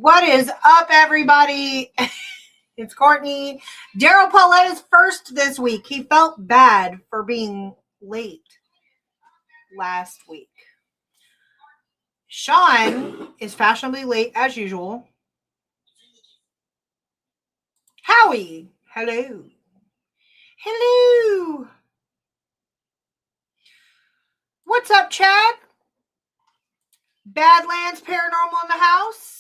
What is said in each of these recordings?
What is up, everybody? It's Courtney. Daryl Paulette is first this week. He felt bad for being late last week. Sean is fashionably late as usual. Howie, hello. Hello. What's up, Chad? Badlands Paranormal in the house.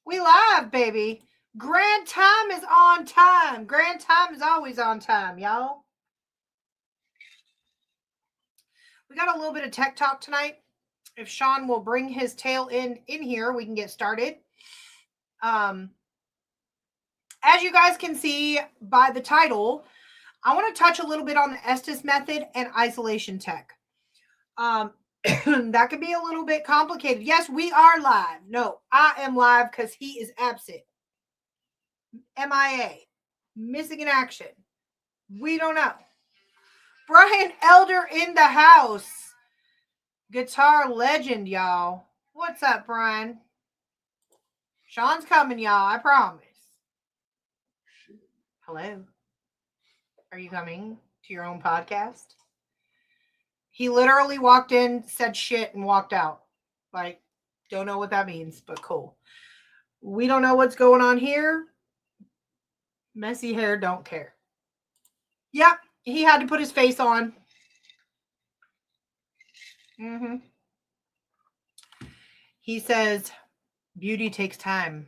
We live, baby. Grand time is on time. Grand time is always on time, y'all. We got a little bit of tech talk tonight. If Sean will bring his tail in here, we can get started. As you guys can see by the title, I want to touch a little bit on the Estes method and isolation tech. That could be a little bit complicated. Yes, we are live. No, I am live because he is absent. MIA. Missing in action. We don't know. Brian Elder in the house. Guitar legend, y'all. What's up, Brian? Sean's coming, y'all. I promise. Hello. Are you coming to your own podcast? He literally walked in, said shit, and walked out. Like, don't know what that means, but cool. We don't know what's going on here. Messy hair, don't care. Yep, he had to put his face on. He says, beauty takes time.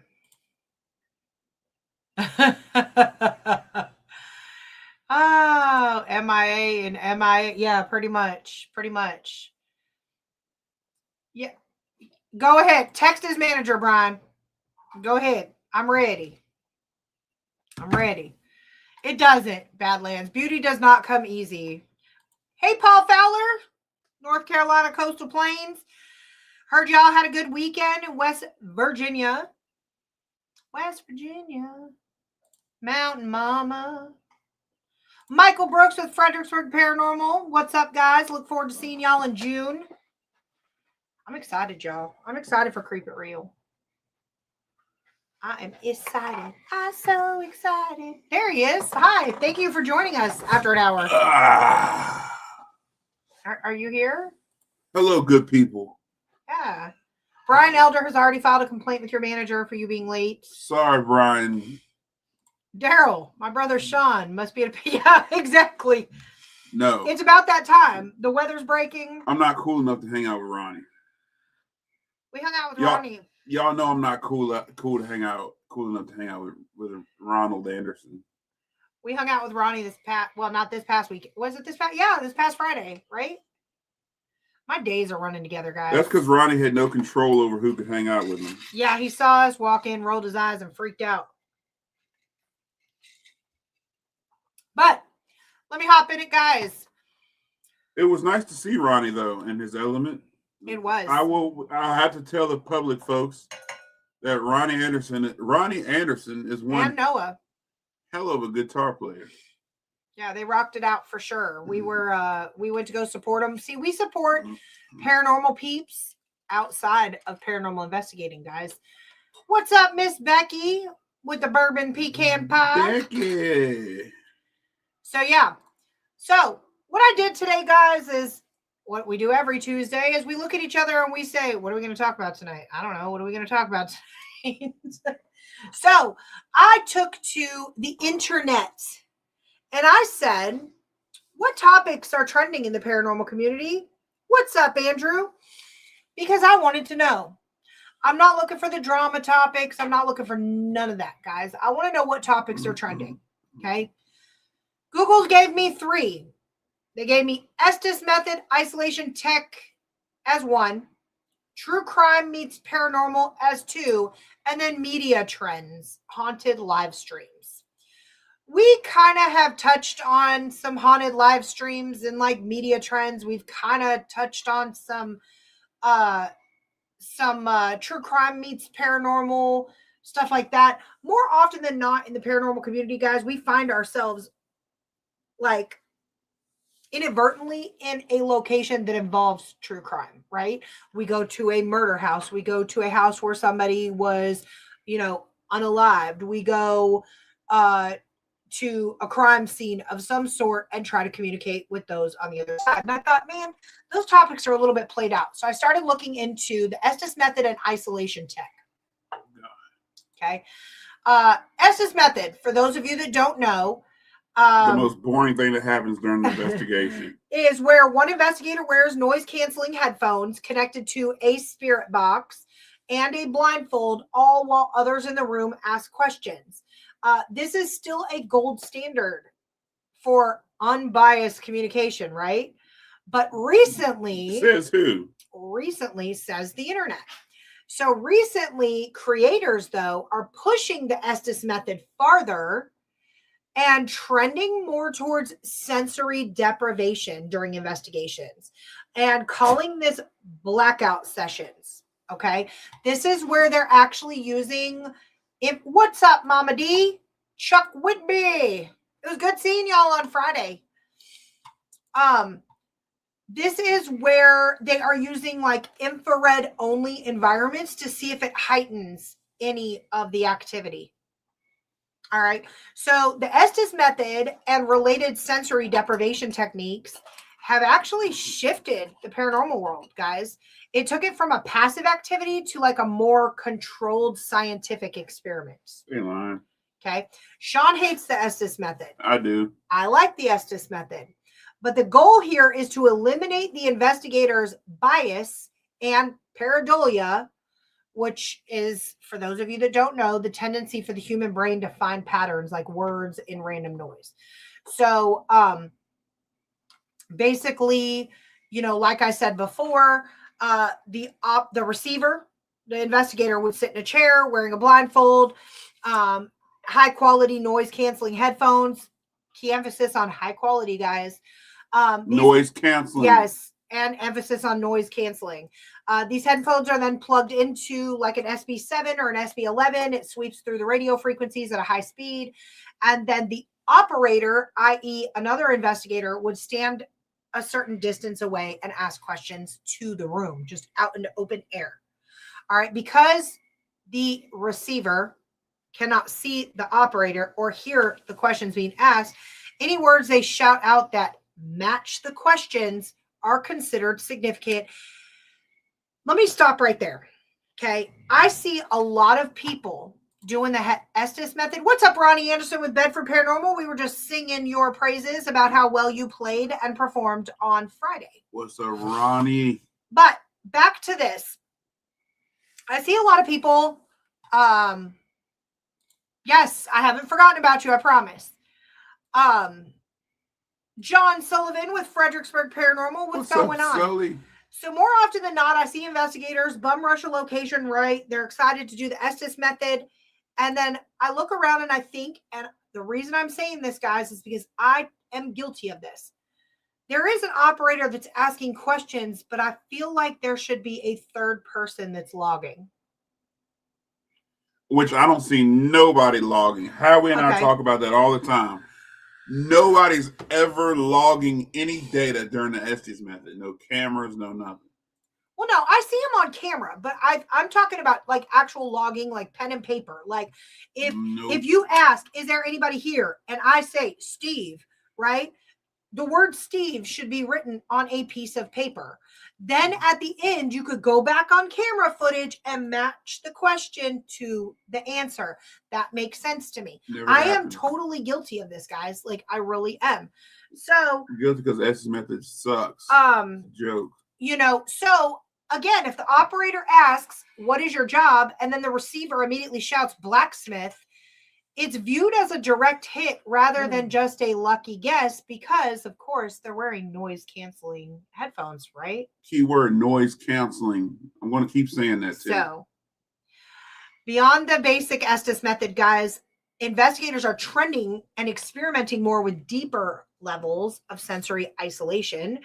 Oh, MIA and MIA. Yeah, pretty much. Yeah. Go ahead. Text his manager, Brian. Go ahead. I'm ready. It doesn't, Badlands. Beauty does not come easy. Hey, Paul Fowler, North Carolina Coastal Plains. Heard y'all had a good weekend in West Virginia. Mountain Mama. Michael Brooks with Fredericksburg Paranormal. What's up, guys? Look forward to seeing y'all in June. I'm excited, y'all. I'm excited for Creep It Real. I am excited. I'm so excited. There he is. Hi. Thank you for joining us after an hour. Are you here? Hello, good people. Yeah. Brian Elder has already filed a complaint with your manager for you being late. Sorry, Brian. Daryl, my brother Sean must be at a... Yeah, exactly. No. It's about that time. The weather's breaking. I'm not cool enough to hang out with Ronnie. We hung out with Ronnie. Y'all know I'm not cool enough to hang out with Ronald Anderson. We hung out with Ronnie not this past week. Was it this past? Yeah, this past Friday, right? My days are running together, guys. That's because Ronnie had no control over who could hang out with him. Yeah, he saw us walk in, rolled his eyes, and freaked out. But let me hop in it, guys. It was nice to see Ronnie, though, in his element. It was. I have to tell the public, folks, that Ronnie Anderson is one and Noah. Hell of a guitar player. Yeah, they rocked it out for sure. We went to go support them. See, we support paranormal peeps outside of paranormal investigating, guys. What's up, Miss Becky with the bourbon pecan pie? Becky. So, yeah. So, what I did today, guys, is what we do every Tuesday is we look at each other and we say, what are we going to talk about tonight? I don't know. What are we going to talk about tonight? So, I took to the internet and I said, what topics are trending in the paranormal community? What's up, Andrew? Because I wanted to know. I'm not looking for the drama topics. I'm not looking for none of that, guys. I want to know what topics are trending. Okay. Google gave me 3. They gave me Estes method, isolation tech as 1, true crime meets paranormal as 2, and then media trends, haunted live streams. We kind of have touched on some haunted live streams and like media trends. We've kind of touched on some true crime meets paranormal, stuff like that. More often than not in the paranormal community, guys, we find ourselves like inadvertently in a location that involves true crime, right? We go to a murder house. We go to a house where somebody was unalived. We go to a crime scene of some sort and try to communicate with those on the other side. And I thought, man, those topics are a little bit played out. So I started looking into the Estes method and isolation tech. Okay. Estes method, for those of you that don't know, the most boring thing that happens during the investigation is where one investigator wears noise canceling headphones connected to a spirit box and a blindfold, all while others in the room ask questions. This is still a gold standard for unbiased communication, right? But recently, says who? Recently, says the internet. So recently, creators, though, are pushing the Estes method farther and trending more towards sensory deprivation during investigations and calling this blackout sessions. Okay. This is where they're actually using what's up, Mama D? Chuck Whitby. It was good seeing y'all on Friday. This is where they are using like infrared only environments to see if it heightens any of the activity. All right. So the Estes method and related sensory deprivation techniques have actually shifted the paranormal world, guys. It took it from a passive activity to like a more controlled scientific experiment. Okay. Sean hates the Estes method. I do. I like the Estes method. But the goal here is to eliminate the investigator's bias and pareidolia, which is, for those of you that don't know, the tendency for the human brain to find patterns like words in random noise. So basically, like I said before, the receiver, the investigator would sit in a chair wearing a blindfold, high quality noise canceling headphones. Key emphasis on high quality, guys. Noise canceling. Yes, and emphasis on noise canceling. These headphones are then plugged into like an SB7 or an SB11. It sweeps through the radio frequencies at a high speed. And then the operator, i.e. another investigator, would stand a certain distance away and ask questions to the room, just out into open air. All right, because the receiver cannot see the operator or hear the questions being asked, any words they shout out that match the questions are considered significant. Let me stop right there. Okay. I see a lot of people doing the Estes method. What's up, Ronnie Anderson with Bedford Paranormal? We were just singing your praises about how well you played and performed on Friday. What's up, Ronnie? But back to this. I see a lot of people. Yes, I haven't forgotten about you. I promise. John Sullivan with Fredericksburg Paranormal. What's going on? Sully? So more often than not, I see investigators bum rush a location, right? They're excited to do the Estes method. And then I look around and I think, and the reason I'm saying this, guys, is because I am guilty of this. There is an operator that's asking questions, but I feel like there should be a third person that's logging. Which I don't see nobody logging. Howie and I talk about that all the time. Nobody's ever logging any data during the Estes method. No cameras, no nothing. Well, no, I see them on camera, but I'm talking about like actual logging, like pen and paper. Like if you ask, is there anybody here? And I say, Steve, right? The word Steve should be written on a piece of paper. Then at the end, you could go back on camera footage and match the question to the answer. That makes sense to me. I am totally guilty of this, guys. Like, I really am. So guilty because Estes method sucks. Joke. So again, if the operator asks, what is your job? And then the receiver immediately shouts blacksmith, it's viewed as a direct hit rather than just a lucky guess because, of course, they're wearing noise-canceling headphones, right? Keyword noise canceling. I'm going to keep saying that, too. So, beyond the basic Estes method, guys, investigators are trending and experimenting more with deeper levels of sensory isolation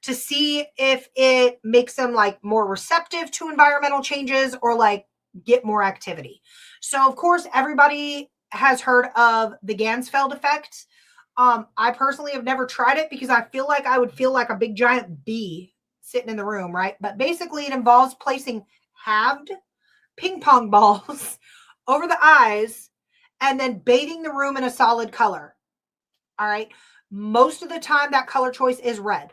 to see if it makes them, like, more receptive to environmental changes or, like, get more activity. So, of course, everybody has heard of the Gansfeld effect. I personally have never tried it because I feel like I would feel like a big giant bee sitting in the room, right? But basically it involves placing halved ping pong balls over the eyes, and then bathing the room in a solid color. All right. Most of the time, that color choice is red.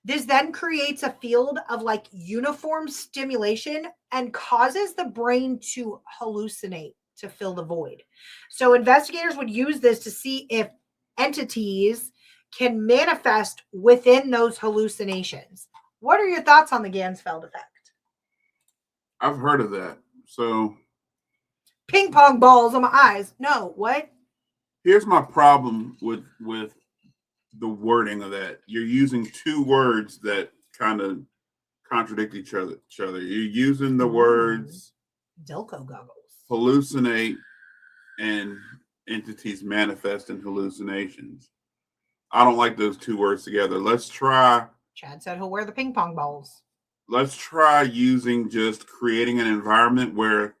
This then creates a field of like uniform stimulation and causes the brain to hallucinate to fill the void. So investigators would use this to see if entities can manifest within those hallucinations. What are your thoughts on the Gansfeld effect? I've heard of that. So ping pong balls on my eyes. No, what? Here's my problem with the wording of that. You're using two words that kind of contradict each other. You're using the words Delco goggles, hallucinate, and entities manifest in hallucinations. I don't like those two words together. Let's try. Chad said he'll wear the ping pong balls. Let's try using just creating an environment where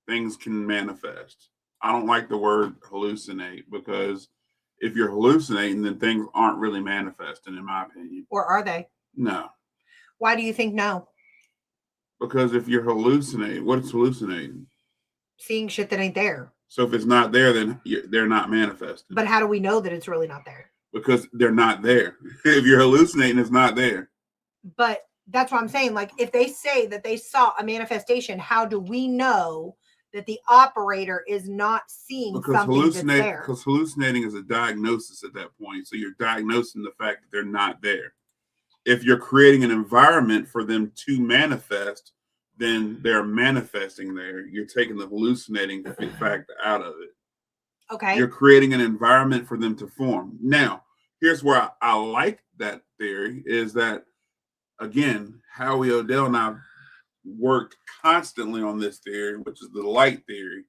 things can manifest. I don't like the word hallucinate, because if you're hallucinating, then things aren't really manifesting, in my opinion. Or are they? No. Why do you think no? Because if you're hallucinating, what's hallucinating? Seeing shit that ain't there. So if it's not there, then they're not manifesting. But how do we know that it's really not there? Because they're not there. If you're hallucinating, it's not there. But that's what I'm saying. Like, if they say that they saw a manifestation, how do we know that the operator is not seeing something that's there? Because hallucinating is a diagnosis at that point. So you're diagnosing the fact that they're not there. If you're creating an environment for them to manifest, then they're manifesting there. You're taking the hallucinating factor out of it. Okay. You're creating an environment for them to form. Now, here's where I like that theory is that, again, Howie Odell and I worked constantly on this theory, which is the light theory.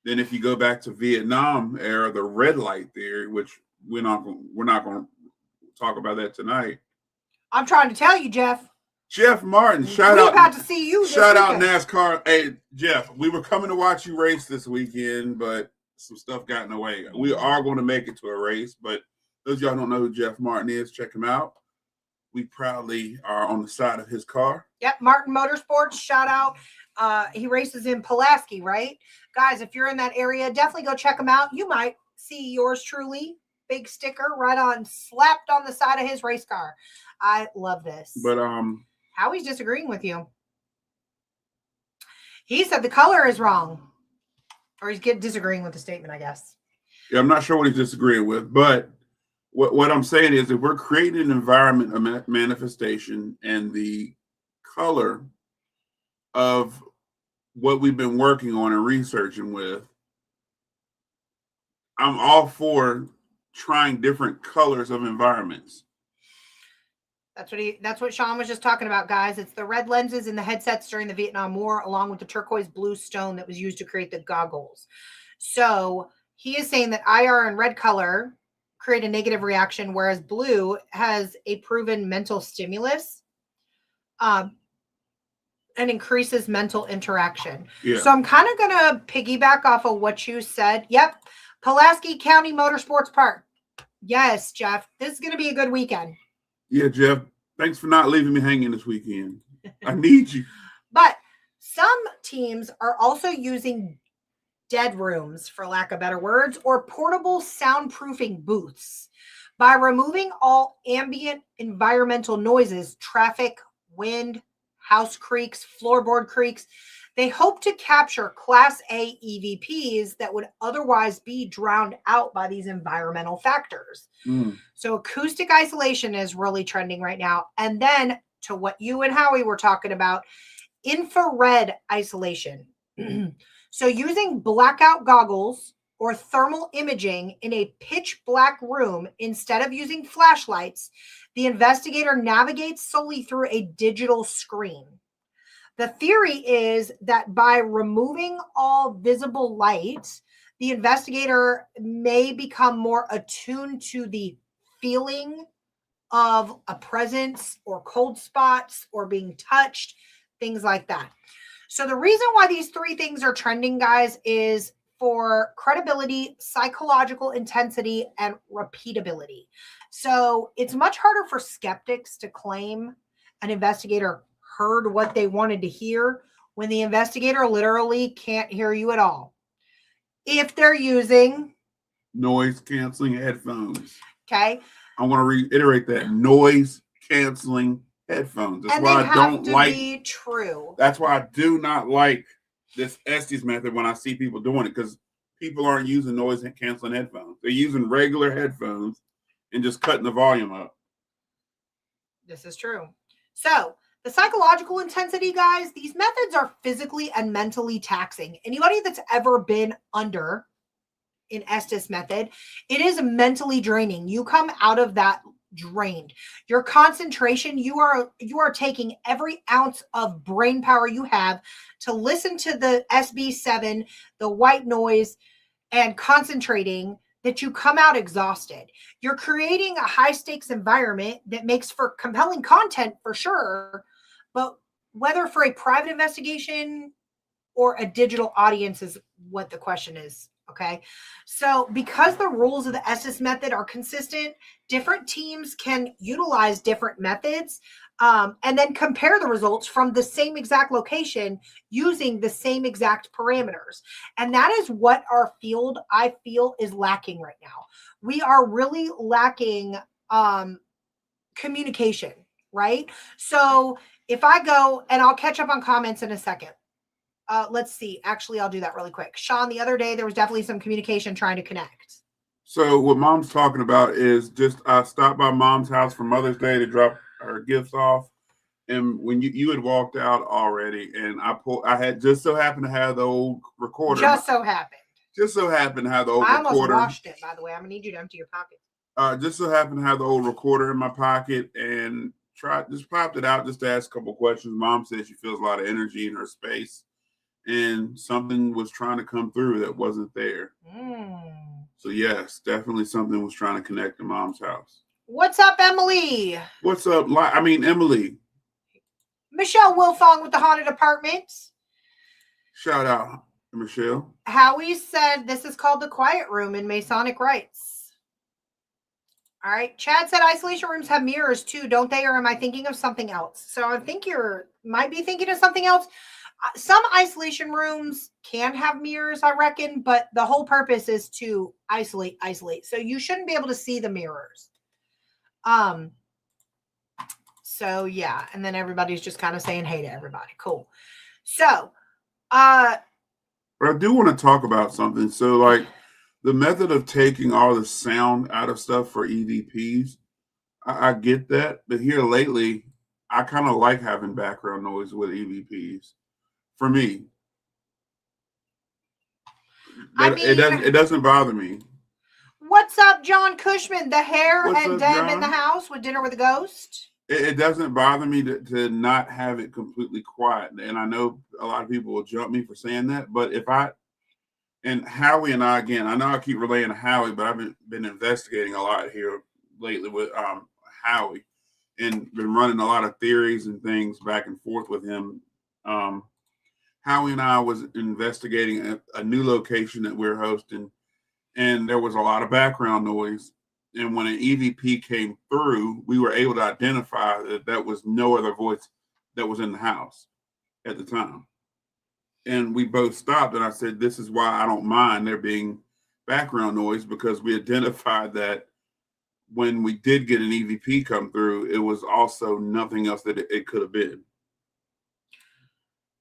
Then if you go back to Vietnam era, the red light theory, which we're not going to talk about that tonight. I'm trying to tell you, Jeff. Jeff Martin, shout out. We're about to see you. Shout out NASCAR. Hey, Jeff, we were coming to watch you race this weekend, but some stuff got in the way. We are going to make it to a race, but those of y'all don't know who Jeff Martin is, check him out. We proudly are on the side of his car. Yep, Martin Motorsports, shout out. He races in Pulaski, right? Guys, if you're in that area, definitely go check him out. You might see yours truly, big sticker right on, slapped on the side of his race car. I love this. But Howie's disagreeing with you. He said the color is wrong. Or he's disagreeing with the statement, I guess. Yeah, I'm not sure what he's disagreeing with, but what I'm saying is, if we're creating an environment of manifestation and the color of what we've been working on and researching with, I'm all for trying different colors of environments. That's what Sean was just talking about, guys. It's the red lenses in the headsets during the Vietnam War, along with the turquoise blue stone that was used to create the goggles. So he is saying that IR and red color create a negative reaction, whereas blue has a proven mental stimulus and increases mental interaction. Yeah. So I'm kind of going to piggyback off of what you said. Yep. Pulaski County Motorsports Park. Yes, Jeff. This is going to be a good weekend. Yeah, Jeff. Thanks for not leaving me hanging this weekend. I need you. But some teams are also using dead rooms, for lack of better words, or portable soundproofing booths by removing all ambient environmental noises, traffic, wind, house creaks, floorboard creaks. They hope to capture Class A EVPs that would otherwise be drowned out by these environmental factors. So acoustic isolation is really trending right now. And then to what you and Howie were talking about, infrared isolation. So using blackout goggles or thermal imaging in a pitch black room instead of using flashlights, the investigator navigates solely through a digital screen. The theory is that by removing all visible light, the investigator may become more attuned to the feeling of a presence or cold spots or being touched, things like that. So the reason why these three things are trending, guys, is for credibility, psychological intensity, and repeatability. So it's much harder for skeptics to claim an investigator heard what they wanted to hear when the investigator literally can't hear you at all. if they're using noise canceling headphones. Okay. I want to reiterate that noise canceling headphones. That's And why they I don't have to like. be true. That's why I do not like this Estes method when I see people doing it, because people aren't using noise canceling headphones. They're using regular headphones and just cutting the volume up. This is true. So the psychological intensity, guys, these methods are physically and mentally taxing. Anybody that's ever been under an Estes method, it is mentally draining. You come out of that drained. Your concentration, you are taking every ounce of brain power you have to listen to the SB7, the white noise, and concentrating, that you come out exhausted. You're creating a high stakes environment that makes for compelling content for sure, but whether for a private investigation or a digital audience is what the question is. Okay. So because the rules of the Estes method are consistent, different teams can utilize different methods, and then compare the results from the same exact location using the same exact parameters. And that is what our field, I feel, is lacking right now. We are really lacking communication, right? So if I go, and I'll catch up on comments in a second. Let's see. Actually, I'll do that really quick. Sean, the other day, there was definitely some communication trying to connect. So what Mom's talking about is just I stopped by Mom's house for Mother's Day to drop her gifts off. And when you had walked out already, and I had just so happened to have the old recorder. Just so happened to have the old I recorder. almost washed it, by the way. I'm gonna need you to empty your pocket. Just so happened to have the old recorder in my pocket and just popped it out just to ask a couple questions. Mom said she feels a lot of energy in her space, and something was trying to come through that wasn't there. So yes, definitely something was trying to connect to Mom's house. What's up, Emily? What's up? Emily. Michelle Wilfong with the Haunted Apartments. Shout out to Michelle. Howie said this is called the Quiet Room in Masonic Rites. All right. Chad said isolation rooms have mirrors too, don't they? Or am I thinking of something else? So I think might be thinking of something else. Some isolation rooms can have mirrors, I reckon, but the whole purpose is to isolate. So you shouldn't be able to see the mirrors. So yeah, and then everybody's just kind of saying hey to everybody. Cool. So, but I do want to talk about something. So like the method of taking all the sound out of stuff for EVPs, I get that, but here lately, I kind of like having background noise with EVPs. For me, it doesn't bother me. What's up, John Cushman? The hair What's and up, Deb John? in the house with Dinner with a Ghost. It doesn't bother me to not have it completely quiet. And I know a lot of people will jump me for saying that, but and Howie and I, again, I know I keep relaying to Howie, but I've been investigating a lot here lately with Howie and been running a lot of theories and things back and forth with him. Howie and I was investigating a new location that we're hosting, and there was a lot of background noise. And when an EVP came through, we were able to identify that was no other voice that was in the house at the time. And we both stopped, and I said, this is why I don't mind there being background noise, because we identified that when we did get an EVP come through, it was also nothing else that it could have been.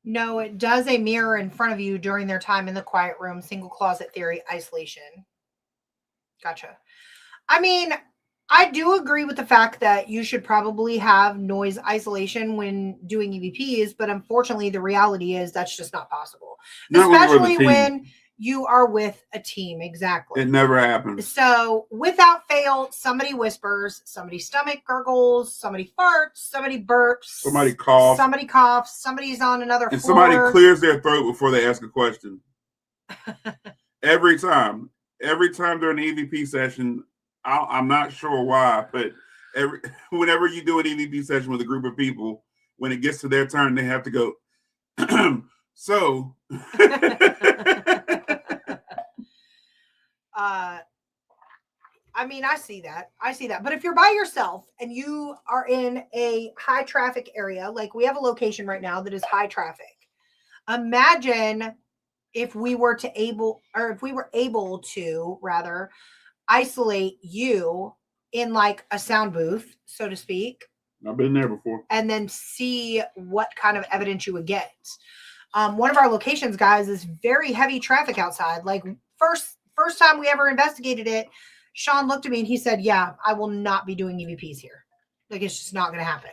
No, it does a mirror in front of you during their time in the quiet room, single closet theory, isolation. Gotcha. I mean, I do agree with the fact that you should probably have noise isolation when doing EVPs, but unfortunately, the reality is that's just not possible. Especially when you are with a team. Exactly. It never happens. So without fail, somebody whispers, somebody's stomach gurgles, somebody farts, somebody burps, somebody coughs, somebody's on another and floor. Somebody clears their throat before they ask a question. Every time during an EVP session, I'm not sure why, but whenever you do an EVP session with a group of people, when it gets to their turn, they have to go, so. I mean, I see that. But if you're by yourself and you are in a high traffic area, like we have a location right now that is high traffic, imagine if we were able to rather isolate you in like a sound booth, so to speak, I've been there before. and then see what kind of evidence you would get. One of our locations, guys, is very heavy traffic outside. Like first time we ever investigated it, Sean looked at me and he said, "Yeah, I will not be doing EVPs here. Like it's just not going to happen."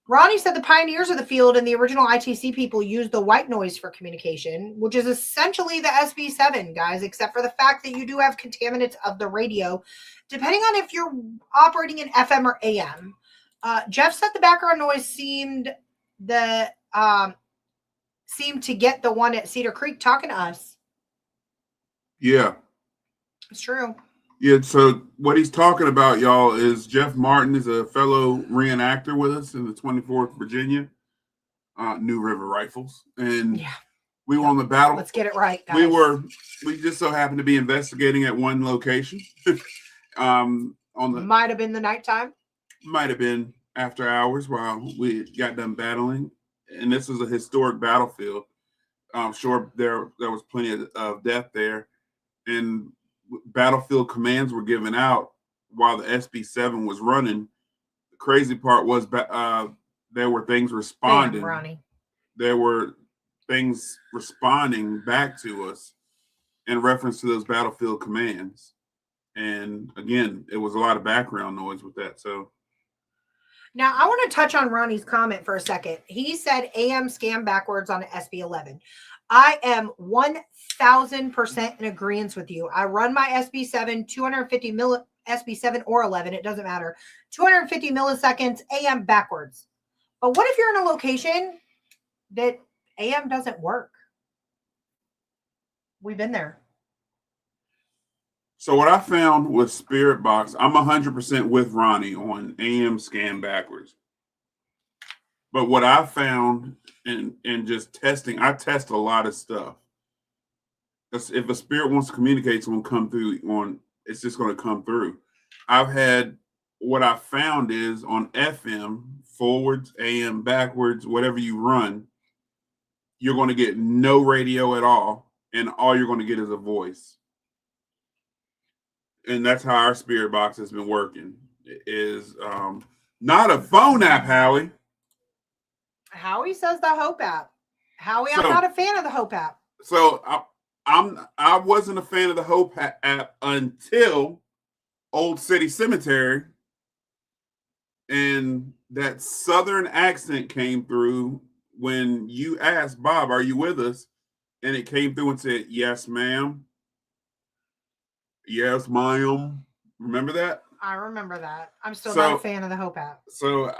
Ronnie said the pioneers of the field and the original ITC people used the white noise for communication, which is essentially the SB7, guys, except for the fact that you do have contaminants of the radio, depending on if you're operating in FM or AM. Jeff said the background noise seemed to get the one at Cedar Creek talking to us. Yeah. It's true. Yeah, so what he's talking about, y'all, is Jeff Martin is a fellow reenactor with us in the 24th Virginia New River Rifles. And we were on the battle. Let's get it right, guys. We just so happened to be investigating at one location. Might have been the nighttime. Might have been after hours while we got done battling. And this was a historic battlefield. I'm sure there was plenty of death there. And battlefield commands were given out while the SB7 was running. The crazy part was there were things responding. Damn, Ronnie. There were things responding back to us in reference to those battlefield commands. And again, it was a lot of background noise with that. So now I want to touch on Ronnie's comment for a second. He said AM scam backwards on an SB11. I am 1000% in agreement with you. I run my SB7, 250 SB7 or 11, it doesn't matter. 250 milliseconds AM backwards. But what if you're in a location that AM doesn't work? We've been there. So what I found with Spirit Box, I'm 100% with Ronnie on AM scan backwards. But what I found in just testing, I test a lot of stuff. If a spirit wants to communicate, it's going to come through it's just going to come through. What I found is on FM, forwards, AM, backwards, whatever you run, you're going to get no radio at all. And all you're going to get is a voice. And that's how our Spirit Box has been working. It is not a phone app, Howie. Howie says the Hope app. Howie, I'm not a fan of the Hope app. So I wasn't a fan of the Hope app until Old City Cemetery, and that Southern accent came through when you asked Bob, "Are you with us?" And it came through and said, "Yes, ma'am." Yes, ma'am. Remember that? I remember that. I'm still not a fan of the Hope app. So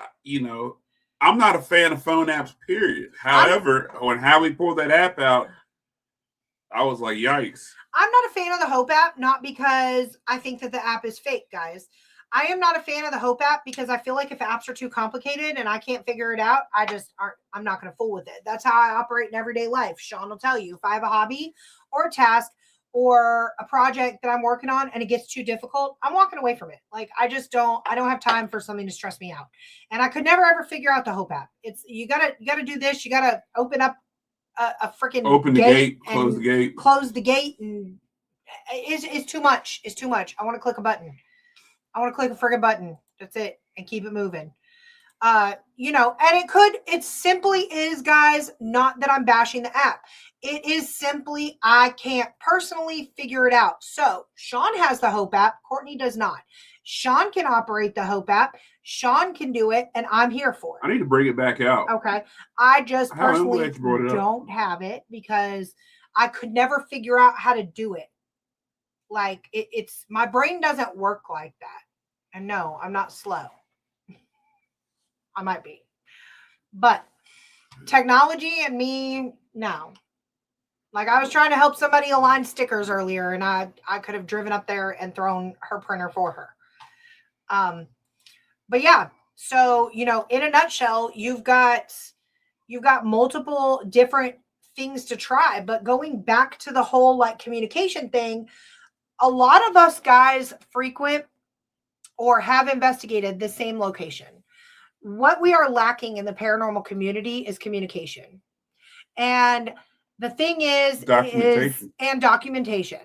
I'm not a fan of phone apps, period. However, when Howie pulled that app out, I was like, yikes. I'm not a fan of the Hope app, not because I think that the app is fake, guys. I am not a fan of the Hope app because I feel like if apps are too complicated and I can't figure it out, I'm not going to fool with it. That's how I operate in everyday life. Sean will tell you, if I have a hobby or a task or a project that I'm working on and it gets too difficult, I'm walking away from it. Like I don't have time for something to stress me out. And I could never ever figure out the Hope app. It's you gotta do this. You gotta open up a freaking gate, close the gate, and it's too much. It's too much. I want to click a button. I want to click a friggin' button. That's it, and keep it moving. And it simply is, guys, not that I'm bashing the app. It is simply, I can't personally figure it out. So Sean has the Hope app. Courtney does not. Sean can operate the Hope app. Sean can do it, and I'm here for it. I need to bring it back out. Okay. I just personally don't have it because I could never figure out how to do it. Like it's my brain doesn't work like that. And no, I'm not slow. I might be. But technology and me, no. Like I was trying to help somebody align stickers earlier, and I could have driven up there and thrown her printer for her. But yeah, so in a nutshell, you've got multiple different things to try. But going back to the whole like communication thing, a lot of us guys frequent or have investigated the same location. What we are lacking in the paranormal community is communication. And The thing is Documentation. and documentation.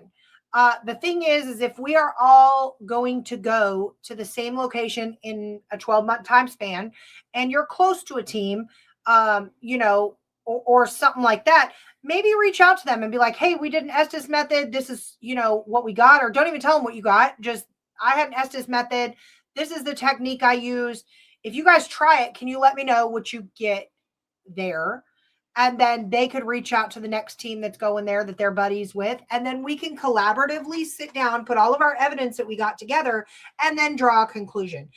The thing is if we are all going to go to the same location in a 12-month time span, and you're close to a team, you know, or something like that, maybe reach out to them and be like, hey, we did an Estes method. This is, you know, what we got. Or don't even tell them what you got. Just, I had an Estes method. This is the technique I use. If you guys try it, can you let me know what you get there? And then they could reach out to the next team that's going there that they're buddies with. And then we can collaboratively sit down, put all of our evidence that we got together, and then draw a conclusion.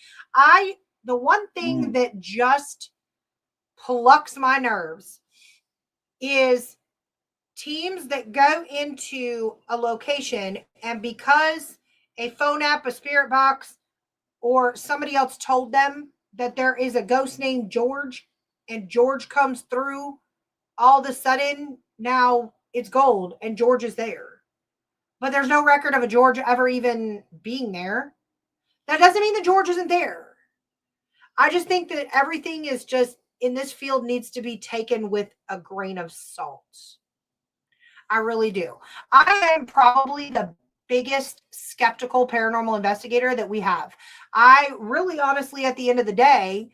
The one thing that just plucks my nerves is teams that go into a location, and because a phone app, a spirit box, or somebody else told them that there is a ghost named George, and George comes through, all of a sudden now it's gold and George is there. But there's no record of a George ever even being there. That doesn't mean that George isn't there. I just think that everything is just in this field needs to be taken with a grain of salt. I really do. I am probably the biggest skeptical paranormal investigator that we have. I really honestly, at the end of the day,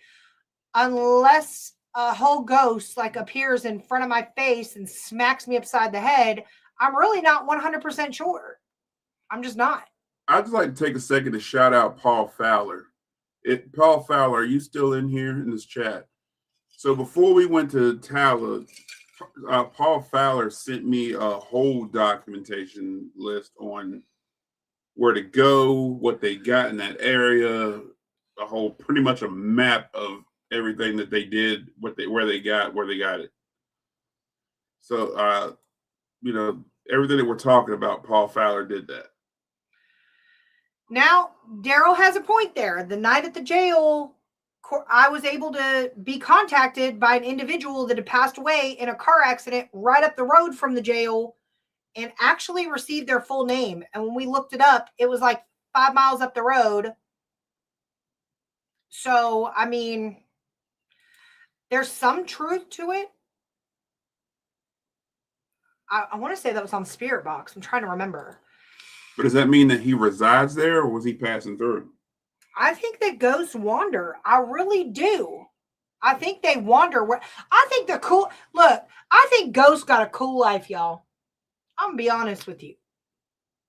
unless a whole ghost like appears in front of my face and smacks me upside the head, I'm really not 100% sure. I'm just not. I'd just like to take a second to shout out Paul Fowler. Paul Fowler, are you still in here in this chat? So before we went to Tala, Paul Fowler sent me a whole documentation list on where to go, what they got in that area, a whole pretty much a map of everything that they did, where they got it. So you know, everything that we're talking about, Paul Fowler did that. Now, Daryl has a point there. The night at the jail, I was able to be contacted by an individual that had passed away in a car accident right up the road from the jail, and actually received their full name. And when we looked it up, it was like 5 miles up the road. So, I mean, there's some truth to it. I want to say that was on Spirit Box. I'm trying to remember. But does that mean that he resides there, or was he passing through? I think that ghosts wander. I really do. I think they wander. I think they're cool. Look, I think ghosts got a cool life, y'all. I'm going to be honest with you.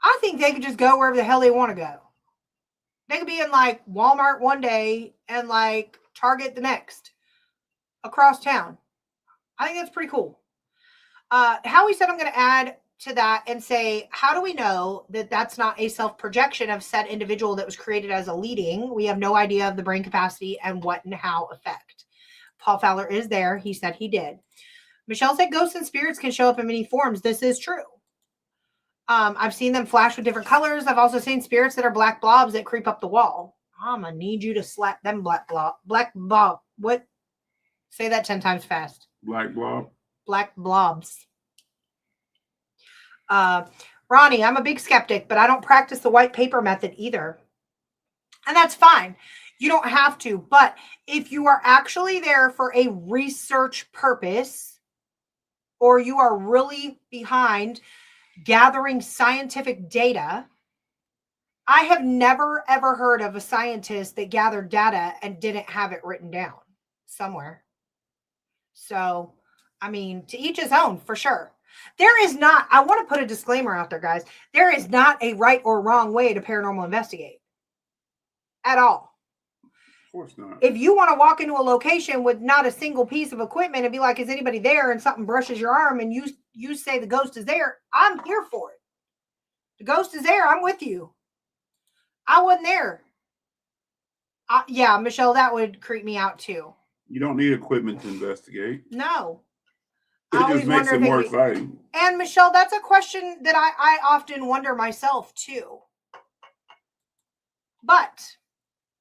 I think they could just go wherever the hell they want to go. They could be in like Walmart one day and like Target the next, across town. I think that's pretty cool. Howie said I'm going to add to that and say, how do we know that that's not a self-projection of said individual that was created as a leading? We have no idea of the brain capacity and what and how effect. Paul Fowler is there. He said he did. Michelle said ghosts and spirits can show up in many forms. This is true. I've seen them flash with different colors. I've also seen spirits that are black blobs that creep up the wall. I'm going to need you to slap them black blob. What? Say that 10 times fast. Black blob. Black blobs. Ronnie, I'm a big skeptic, but I don't practice the white paper method either. And that's fine. You don't have to. But if you are actually there for a research purpose, or you are really behind gathering scientific data, I have never, ever heard of a scientist that gathered data and didn't have it written down somewhere. So, I mean, to each his own, for sure. There is not, I want to put a disclaimer out there, guys. There is not a right or wrong way to paranormal investigate at all. Of course not. If you want to walk into a location with not a single piece of equipment and be like, is anybody there? And something brushes your arm and you say the ghost is there, I'm here for it. The ghost is there. I'm with you. I wasn't there. Yeah, Michelle, that would creep me out too. You don't need equipment to investigate. No. It just makes it more exciting. And Michelle, that's a question that I often wonder myself too. But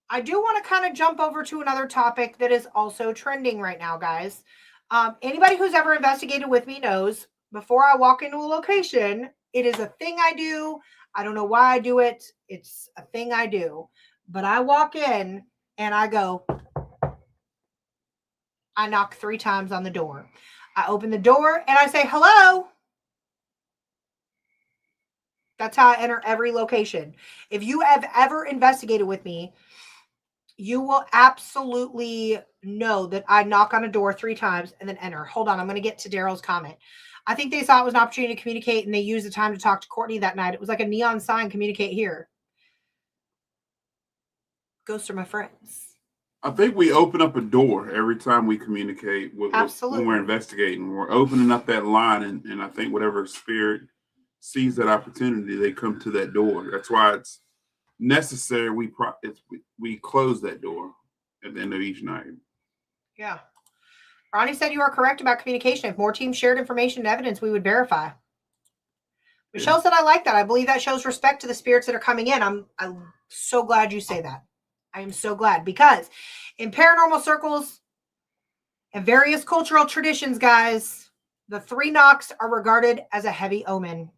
I do want to kind of jump over to another topic that is also trending right now, guys. Anybody who's ever investigated with me knows before I walk into a location, it is a thing I do. I don't know why I do it. It's a thing I do. But I walk in and I go, I knock 3 times on the door. I open the door and I say, hello. That's how I enter every location. If you have ever investigated with me, you will absolutely know that I knock on a door 3 times and then enter. Hold on, I'm going to get to Daryl's comment. I think they saw it was an opportunity to communicate, and they used the time to talk to Courtney that night. It was like a neon sign, communicate here. Ghosts are my friends. I think we open up a door every time we communicate Absolutely. when we're investigating. We're opening up that line, and I think whatever spirit sees that opportunity, they come to that door. That's why it's necessary we close that door at the end of each night. Yeah. Ronnie said you are correct about communication. If more teams shared information and evidence, we would verify. Michelle said, I like that. I believe that shows respect to the spirits that are coming in. I'm so glad you say that. I am so glad, because in paranormal circles and various cultural traditions, guys, the 3 knocks are regarded as a heavy omen.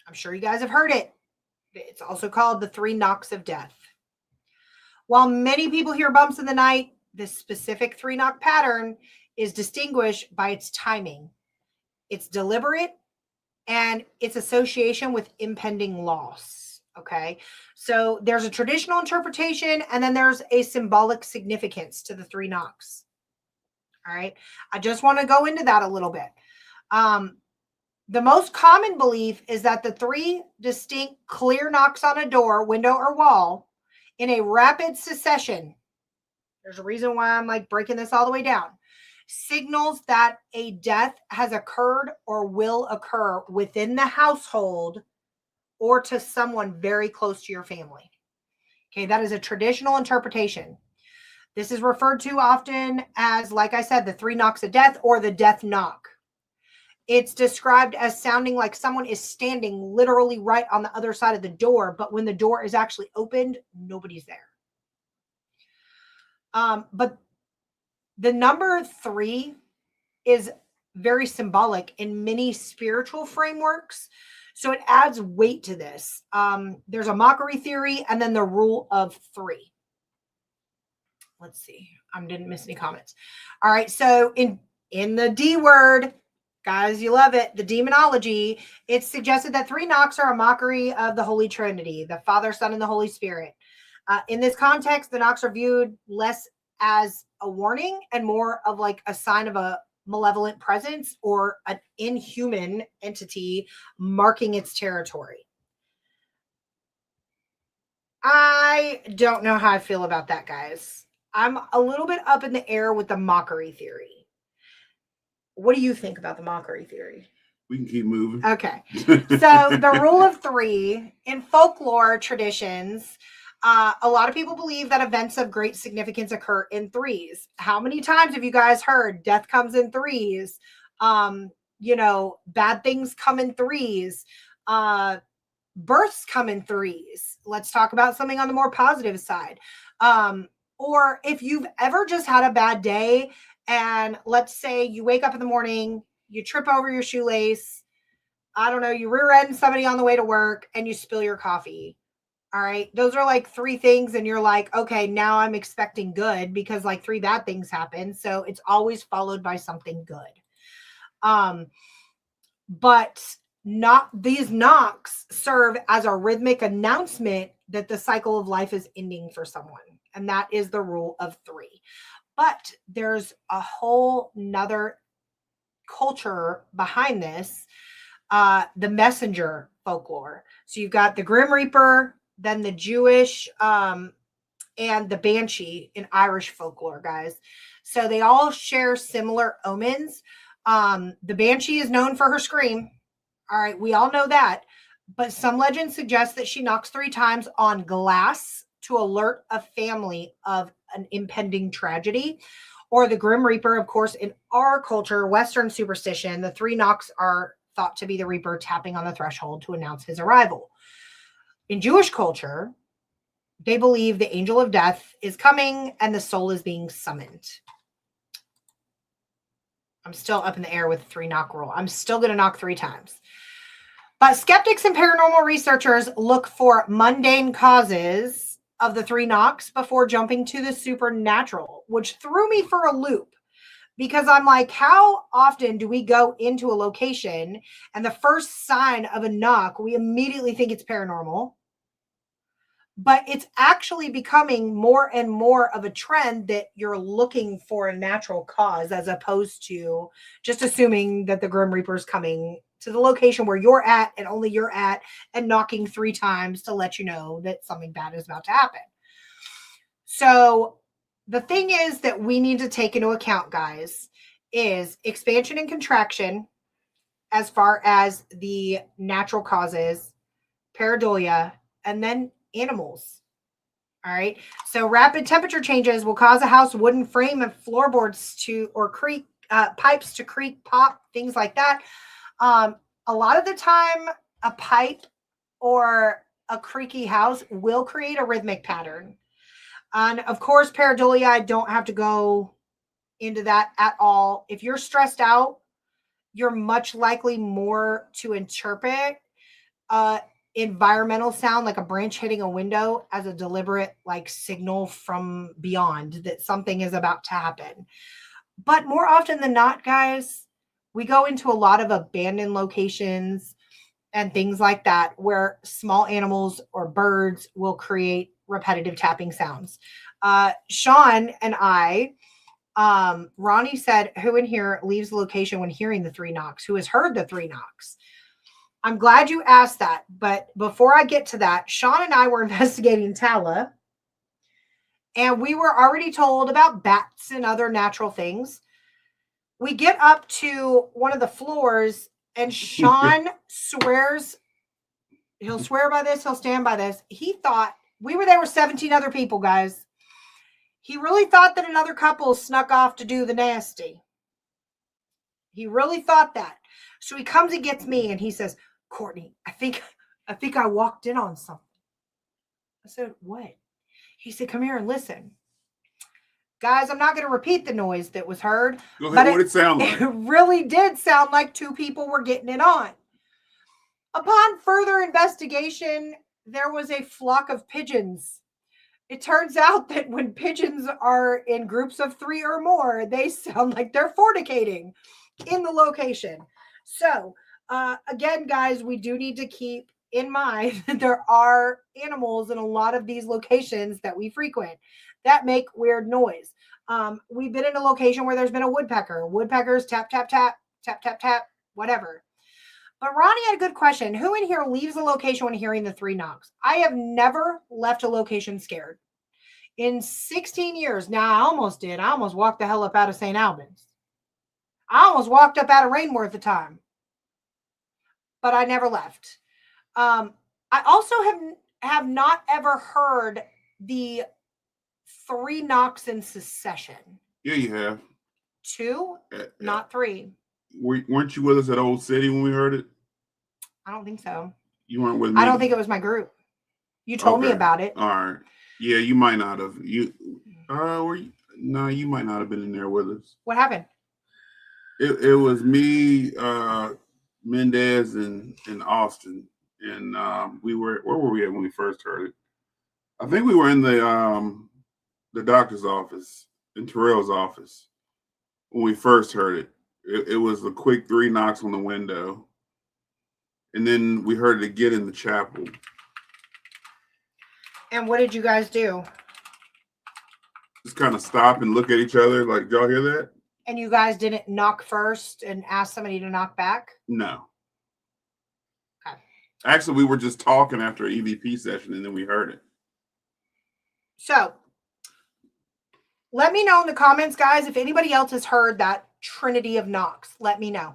I'm sure you guys have heard it. It's also called the 3 knocks of death. While many people hear bumps in the night, this specific 3 knock pattern is distinguished by its timing. It's deliberate and its association with impending loss. Okay, so there's a traditional interpretation, and then there's a symbolic significance to the 3 knocks. All right, I just want to go into that a little bit. The most common belief is that the 3 distinct clear knocks on a door, window, or wall in a rapid succession, there's a reason why I'm like breaking this all the way down, signals that a death has occurred or will occur within the household or to someone very close to your family. Okay, that is a traditional interpretation. This is referred to often as, like I said, the 3 knocks of death or the death knock. It's described as sounding like someone is standing literally right on the other side of the door, but when the door is actually opened, nobody's there. But the number 3 is very symbolic in many spiritual frameworks, so it adds weight to this. There's a mockery theory, and then the rule of 3. Let's see. I didn't miss any comments. All right, so in the D word, guys, you love it, the demonology, it's suggested that 3 knocks are a mockery of the Holy Trinity, the Father, Son, and the Holy Spirit. In this context, the knocks are viewed less as a warning and more of like a sign of a malevolent presence or an inhuman entity marking its territory. I don't know how I feel about that, guys. I'm a little bit up in the air with the mockery theory. What do you think about the mockery theory? We can keep moving. Okay. So the rule of 3 in folklore traditions, a lot of people believe that events of great significance occur in 3s. How many times have you guys heard death comes in 3s? Bad things come in 3s. Births come in 3s. Let's talk about something on the more positive side. Or if you've ever just had a bad day, and let's say you wake up in the morning, you trip over your shoelace, I don't know, you rear end somebody on the way to work, and you spill your coffee. All right. Those are like 3 things. And you're like, okay, now I'm expecting good because like 3 bad things happen. So it's always followed by something good. But not these knocks serve as a rhythmic announcement that the cycle of life is ending for someone. And that is the rule of 3. But there's a whole nother culture behind this, the messenger folklore. So you've got the Grim Reaper, then the Jewish, and the Banshee in Irish folklore, guys. So they all share similar omens. The Banshee is known for her scream. All right, we all know that. But some legends suggest that she knocks 3 times on glass to alert a family of an impending tragedy. Or the Grim Reaper, of course, in our culture, Western superstition, the 3 knocks are thought to be the Reaper tapping on the threshold to announce his arrival. In Jewish culture, they believe the angel of death is coming and the soul is being summoned. I'm still up in the air with the 3 knock rule. I'm still going to knock 3 times. But skeptics and paranormal researchers look for mundane causes of the 3 knocks before jumping to the supernatural, which threw me for a loop. because I'm like, how often do we go into a location and the first sign of a knock, we immediately think it's paranormal? But it's actually becoming more and more of a trend that you're looking for a natural cause as opposed to just assuming that the Grim Reaper is coming to the location where you're at and only you're at and knocking 3 times to let you know that something bad is about to happen. So the thing is that we need to take into account, guys, is expansion and contraction as far as the natural causes, pareidolia, and then animals. All right. So rapid temperature changes will cause a house wooden frame and floorboards to or creak, pipes to creak, pop, things like that. A lot of the time, a pipe or a creaky house will create a rhythmic pattern. And of course, pareidolia, I don't have to go into that at all. If you're stressed out, you're much likely more to interpret environmental sound like a branch hitting a window as a deliberate like signal from beyond that something is about to happen. But more often than not, guys, we go into a lot of abandoned locations and things like that where small animals or birds will create repetitive tapping sounds. Sean and I, Ronnie said, who in here leaves the location when hearing the 3 knocks? Who has heard the 3 knocks? I'm glad you asked that. But before I get to that, Sean and I were investigating Tala, and we were already told about bats and other natural things. We get up to one of the floors, and Sean swears, he'll swear by this, he'll stand by this. He thought we were there with 17 other people, guys. He really thought that another couple snuck off to do the nasty. He really thought that. So he comes and gets me, and he says, Courtney, I think I walked in on something. I said, what? He said, come here and listen. Guys, I'm not going to repeat the noise that was heard. Go ahead, what did it sound like? It really did sound like 2 people were getting it on. Upon further investigation, there was a flock of pigeons. It turns out that when pigeons are in groups of 3 or more, they sound like they're fornicating in the location. So, again, guys, we do need to keep in mind that there are animals in a lot of these locations that we frequent that make weird noise. We've been in a location where there's been a woodpecker. Woodpeckers tap, tap, tap, tap, tap, tap, whatever. But Ronnie had a good question. Who in here leaves a location when hearing the 3 knocks? I have never left a location scared. In 16 years, now I almost did. I almost walked the hell up out of St. Albans. I almost walked up out of Rainworth at the time. But I never left. I also have not ever heard the 3 knocks in succession. Yeah, you have. 2, not 3. Weren't you with us at Old City when we heard it? I don't think so. You weren't with me? I don't think it was my group. You told me about it. All right. Yeah, you might not have. No, you might not have been in there with us. What happened? It was me, Mendez, and Austin. And where were we at when we first heard it? I think we were in the doctor's office, in Terrell's office, when we first heard it. It was a quick 3 knocks on the window. And then we heard it again in the chapel. And what did you guys do? Just kind of stop and look at each other like, y'all hear that? And you guys didn't knock first and ask somebody to knock back? No. Okay. Actually, we were just talking after an EVP session and then we heard it. So, let me know in the comments, guys, if anybody else has heard that trinity of knocks. Let me know.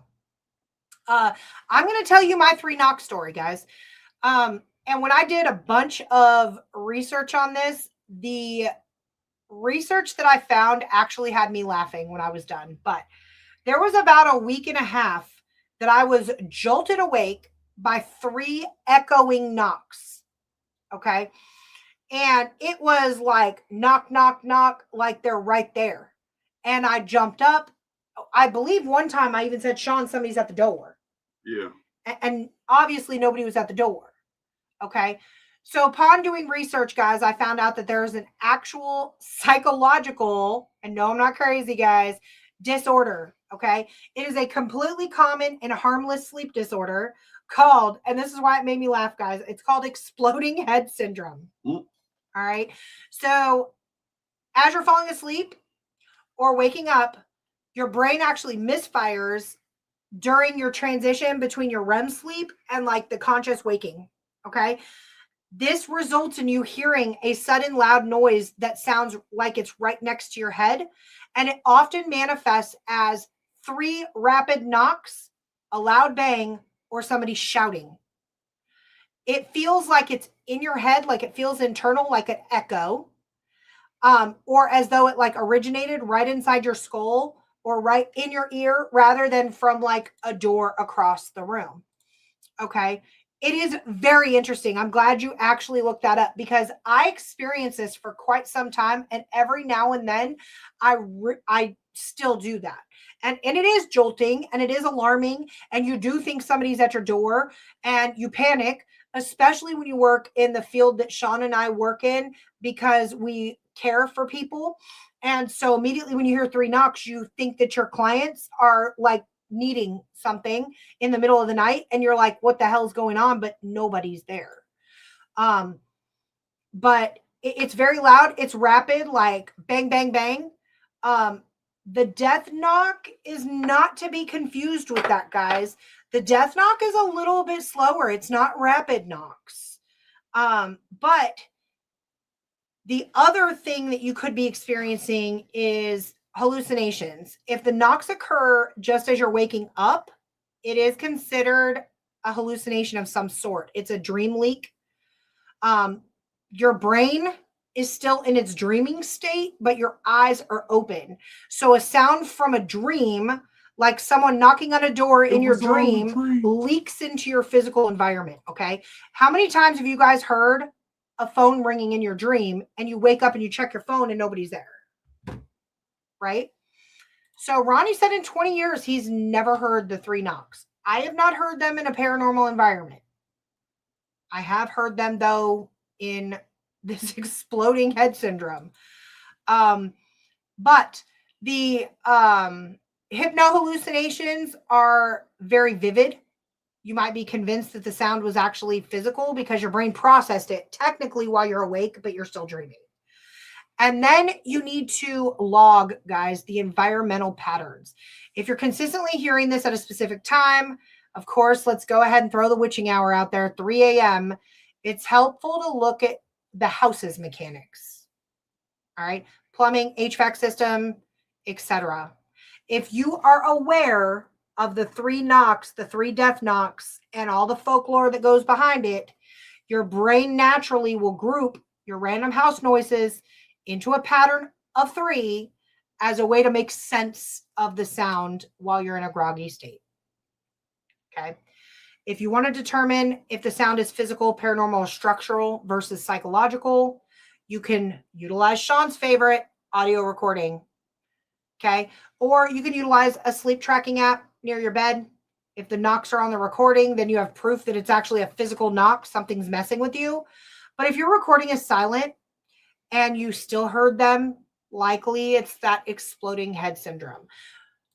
I'm going to tell you my 3 knock story, guys. And when I did a bunch of research on this, the research that I found actually had me laughing when I was done. But there was about a week and a half that I was jolted awake by 3 echoing knocks. Okay. And it was like knock, knock, knock, like they're right there. And I jumped up. I believe one time I even said, Sean, somebody's at the door. Yeah. And obviously nobody was at the door. Okay. So upon doing research, guys, I found out that there is an actual psychological, and no, I'm not crazy, guys, disorder. Okay. It is a completely common and harmless sleep disorder called, and this is why it made me laugh, guys. It's called exploding head syndrome. Mm. All right. So as you're falling asleep or waking up, your brain actually misfires during your transition between your REM sleep and like the conscious waking. Okay. This results in you hearing a sudden loud noise that sounds like it's right next to your head. And it often manifests as 3 rapid knocks, a loud bang, or somebody shouting. It feels like it's in your head, like it feels internal, like an echo, or as though it like originated right inside your skull or right in your ear rather than from like a door across the room. Okay. It is very interesting. I'm glad you actually looked that up because I experienced this for quite some time. And every now and then I still do that. And it is jolting and it is alarming. And you do think somebody's at your door and you panic, especially when you work in the field that Sean and I work in because we care for people. And so immediately when you hear 3 knocks, you think that your clients are like needing something in the middle of the night and you're like, what the hell's going on? But nobody's there. But it's very loud. It's rapid, like bang, bang, bang. The death knock is not to be confused with that, guys. The death knock is a little bit slower. It's not rapid knocks. But the other thing that you could be experiencing is hallucinations. If the knocks occur just as you're waking up, it is considered a hallucination of some sort. It's a dream leak. Your brain is still in its dreaming state, but your eyes are open. So a sound from a dream, like someone knocking on a door in your dream, leaks into your physical environment. Okay. How many times have you guys heard a phone ringing in your dream and you wake up and you check your phone and nobody's there? Right? So Ronnie said in 20 years, he's never heard the 3 knocks. I have not heard them in a paranormal environment. I have heard them though in this exploding head syndrome. But the hypno hallucinations are very vivid. You might be convinced that the sound was actually physical because your brain processed it technically while you're awake, but you're still dreaming. And then you need to log, guys, the environmental patterns. If you're consistently hearing this at a specific time, of course, let's go ahead and throw the witching hour out there, 3 a.m. It's helpful to look at the house's mechanics. All right, plumbing, HVAC system, etc. If you are aware of the 3 knocks, the 3 death knocks, and all the folklore that goes behind it, your brain naturally will group your random house noises into a pattern of 3 as a way to make sense of the sound while you're in a groggy state. Okay. If you want to determine if the sound is physical, paranormal, or structural versus psychological, you can utilize Sean's favorite audio recording. Okay. Or you can utilize a sleep tracking app near your bed. If the knocks are on the recording, then you have proof that it's actually a physical knock. Something's messing with you. But if your recording is silent and you still heard them, likely it's that exploding head syndrome.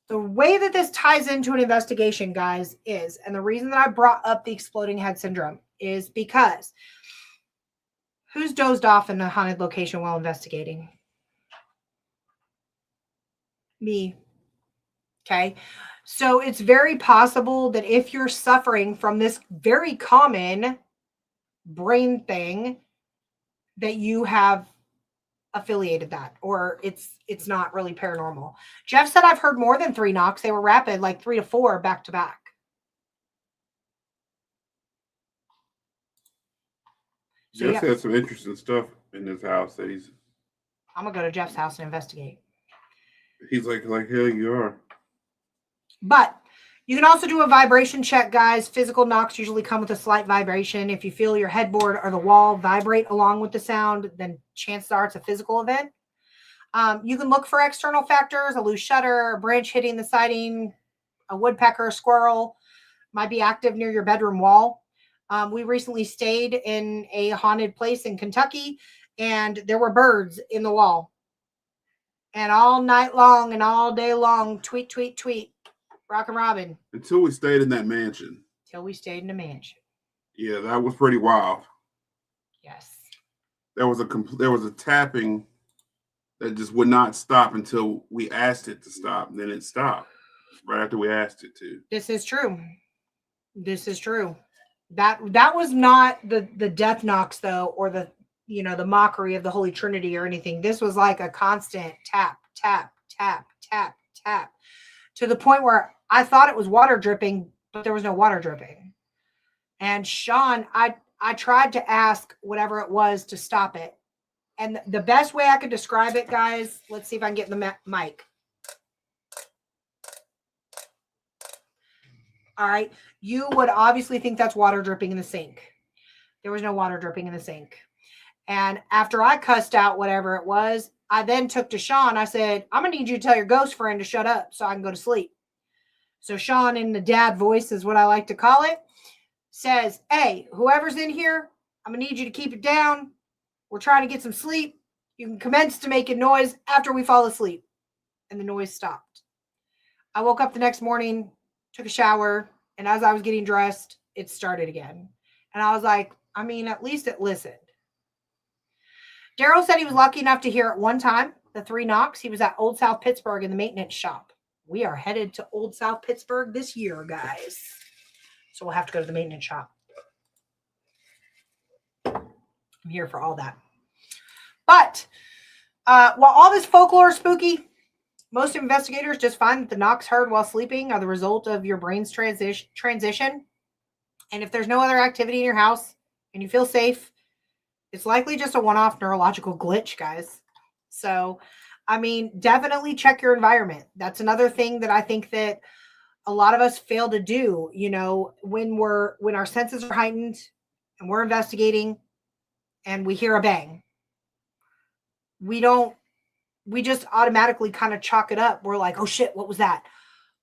The way that this ties into an investigation, guys, is, and the reason that I brought up the exploding head syndrome is because who's dozed off in a haunted location while investigating? Me. Okay. So it's very possible that if you're suffering from this very common brain thing, that you have affiliated that, or it's not really paranormal. Jeff said I've heard more than 3 knocks. They were rapid, like 3 to 4 back to back. So Jeff had some interesting stuff in his house that I'm gonna go to Jeff's house and investigate. He's like hell you are. But you can also do a vibration check, guys. Physical knocks usually come with a slight vibration. If you feel your headboard or the wall vibrate along with the sound, then chances are it's a physical event. You can look for external factors, a loose shutter, a branch hitting the siding, a woodpecker, a squirrel might be active near your bedroom wall. We recently stayed in a haunted place in Kentucky, and there were birds in the wall. And all night long and all day long, tweet, tweet, tweet. Rockin' Robin. Until we stayed in that mansion. Till we stayed in the mansion. Yeah, that was pretty wild. Yes. There was a tapping that just would not stop until we asked it to stop. And then it stopped right after we asked it to. This is true. This is true. That was not the death knocks though, or the the mockery of the Holy Trinity or anything. This was like a constant tap, tap, tap, tap, tap, to the point where I thought it was water dripping, but there was no water dripping. And Sean, I tried to ask whatever it was to stop it. And the best way I could describe it, guys, let's see if I can get the mic. All right. You would obviously think that's water dripping in the sink. There was no water dripping in the sink. And after I cussed out whatever it was, I then took to Sean. I said, I'm going to need you to tell your ghost friend to shut up so I can go to sleep. So Sean, in the dad voice is what I like to call it, says, hey, whoever's in here, I'm going to need you to keep it down. We're trying to get some sleep. You can commence to making noise after we fall asleep. And the noise stopped. I woke up the next morning, took a shower, and as I was getting dressed, it started again. And I was like, I mean, at least it listened. Daryl said he was lucky enough to hear it one time, the 3 knocks. He was at Old South Pittsburgh in the maintenance shop. We are headed to Old South Pittsburgh this year, guys. So we'll have to go to the maintenance shop. I'm here for all that. But while all this folklore is spooky, most investigators just find that the knocks heard while sleeping are the result of your brain's transition. And if there's no other activity in your house and you feel safe, it's likely just a one-off neurological glitch, guys. So, I mean, definitely check your environment. That's another thing that I think that a lot of us fail to do, when our senses are heightened and we're investigating and we hear a bang. We just automatically kind of chalk it up. We're like, oh shit, what was that?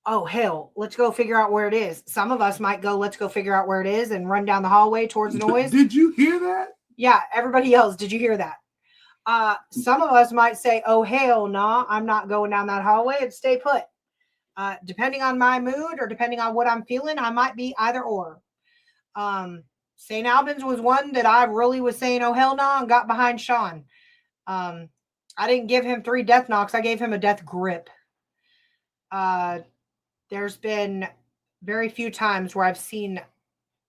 Oh, hell, let's go figure out where it is. Some of us might go, let's go figure out where it is and run down the hallway towards the noise. Did you hear that? Yeah, everybody else, did you hear that? Some of us might say, oh, hell, nah, I'm not going down that hallway and stay put. Depending on my mood or depending on what I'm feeling, I might be either or. St. Albans was one that I really was saying, oh, hell no, and got behind Sean. I didn't give him 3 death knocks. I gave him a death grip. There's been very few times where I've seen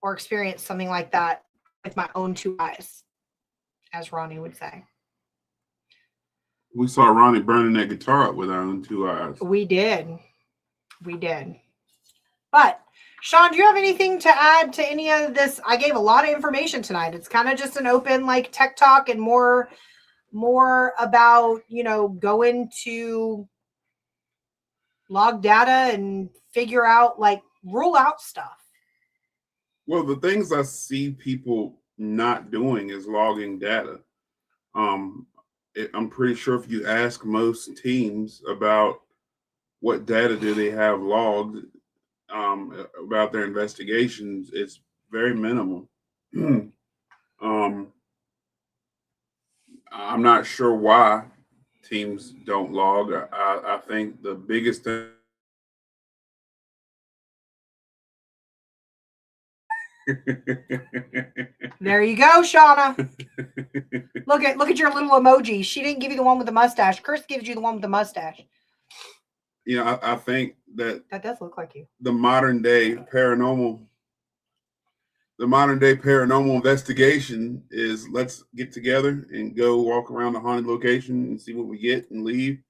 or experienced something like that with my own 2 eyes, as Ronnie would say. We saw Ronnie burning that guitar up with our own 2 eyes. We did. But Sean, do you have anything to add to any of this? I gave a lot of information tonight. It's kind of just an open tech talk and more about, going to log data and figure out rule out stuff. Well, the things I see people not doing is logging data. I'm pretty sure if you ask most teams about what data do they have logged about their investigations, it's very minimal. I'm not sure why teams don't log. I think the biggest thing. There you go, Shauna. Look at your little emoji. She didn't give you the one with the mustache. Chris gives you the one with the mustache. I think that does look like you. The modern day paranormal investigation is let's get together and go walk around the haunted location and see what we get and leave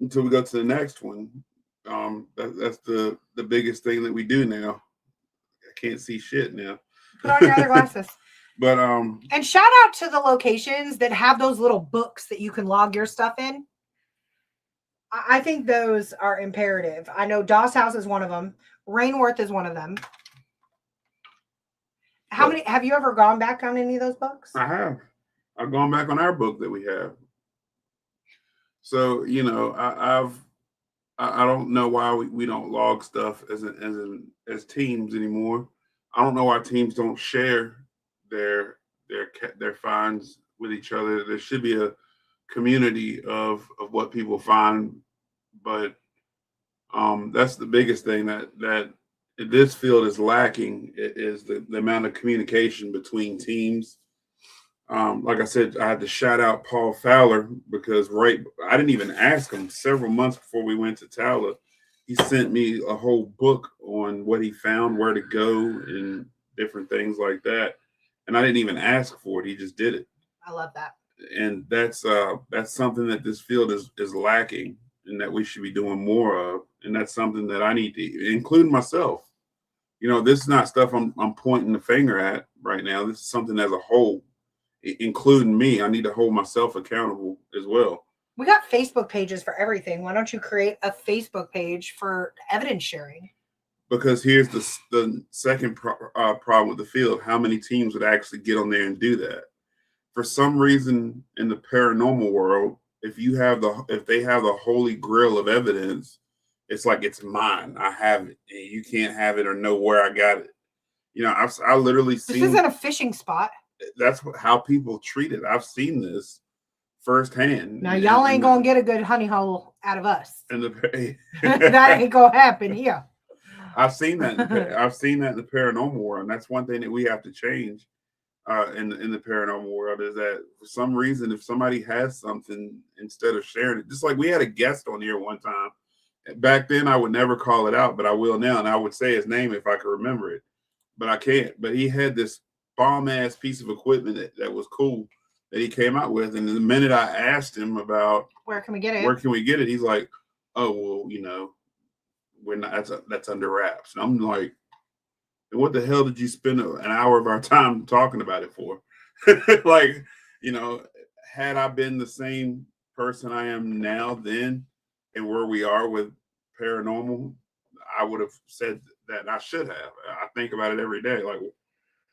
until we go to the next one. That's the biggest thing that we do now. I can't see shit now. Put on your other glasses. But and shout out to the locations that have those little books that you can log your stuff in. I think those are imperative. I know Doss House is one of them. Rainworth is one of them. How many have you ever gone back on any of those books? I have. I've gone back on our book that we have. So, I don't know why we don't log stuff as teams anymore. I don't know why teams don't share their finds with each other. There should be a community of what people find, but that's the biggest thing that this field is lacking is the amount of communication between teams. Like I said, I had to shout out Paul Fowler because I didn't even ask him several months before we went to Tala. He sent me a whole book on what he found, where to go, and different things like that. And I didn't even ask for it; he just did it. I love that. And that's something that this field is lacking, and that we should be doing more of. And that's something that I need to include myself. This is not stuff I'm pointing the finger at right now. This is something as a whole, including me. I need to hold myself accountable as well. We got Facebook pages for everything. Why don't you create a Facebook page for evidence sharing? Because here's the second problem with the field: how many teams would actually get on there and do that? For some reason, in the paranormal world, if they have the holy grail of evidence, it's like it's mine. I have it, and you can't have it or know where I got it. I literally seen. This isn't a fishing spot. That's how people treat it. I've seen this firsthand. Now y'all ain't gonna get a good honey hole out of us. And that ain't gonna happen here. I've seen that. I've seen that in the paranormal world, and that's one thing that we have to change in the paranormal world. Is that for some reason, if somebody has something, instead of sharing it, just like we had a guest on here one time. Back then, I would never call it out, but I will now, and I would say his name if I could remember it, but I can't. But he had this bomb ass piece of equipment that was cool that he came out with, and the minute I asked him about where can we get it, he's like, "Oh well, we're not. That's under wraps." And I'm like, "What the hell did you spend an hour of our time talking about it for?" Like, had I been the same person I am now then, and where we are with paranormal, I would have said that. I should have. I think about it every day. Like,